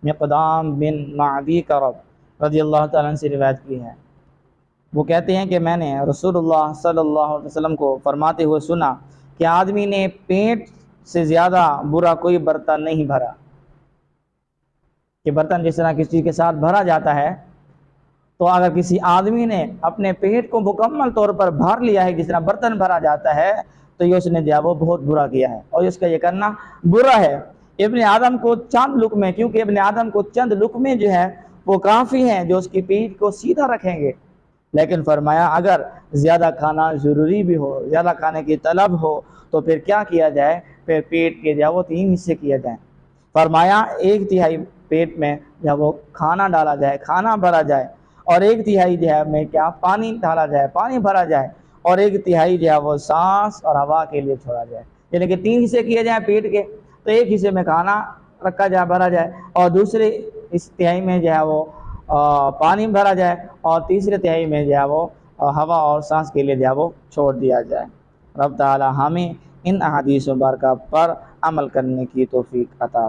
मिक़दाम बिन मादी करब रज़ियल्लाहु ताला अन्हु से रिवायत की है। वो कहते हैं कि मैंने रसूलुल्लाह सल्लल्लाहु अलैहि वसल्लम को फरमाते हुए सुना कि आदमी ने पेट से ज़्यादा बुरा कोई बर्तन नहीं भरा। कि बर्तन जिस तरह किसी चीज़ के साथ भरा जाता है, तो अगर किसी आदमी ने अपने पेट को मुकम्मल तौर पर भर लिया है, जिस तरह बर्तन भरा जाता है, तो ये उसने दिया वो बहुत बुरा किया है और इसका ये करना बुरा है। इब्ने आदम को चंद लुक़मे, क्योंकि इब्ने आदम को चंद लुक़मे जो है वो काफ़ी हैं जो उसकी पीठ को सीधा रखेंगे। लेकिन फरमाया अगर ज़्यादा खाना ज़रूरी भी हो, ज़्यादा खाने की तलब हो, तो फिर क्या किया जाए, फिर पेट के जो वो 3 हिस्से किए जाएँ। फरमाया 1/3 पेट में जब वो खाना डाला जाए, खाना भरा जाए, और 1/3 जो है में क्या पानी डाला जाए, पानी भरा जाए, और 1/3 जो है वो सांस और हवा के लिए छोड़ा जाए। यानी कि 3 हिस्से किए जाएँ पेट के, तो एक हिस्से में खाना रखा जाए, भरा जाए, और दूसरे इस तिहाई में जो है वो पानी भरा जाए, और तीसरे तिहाई में जो है वो हवा और सांस के लिए जो है वो छोड़ दिया जाए। रब ताला हमें इन अहादीस मुबारका पर अमल करने की तौफीक अता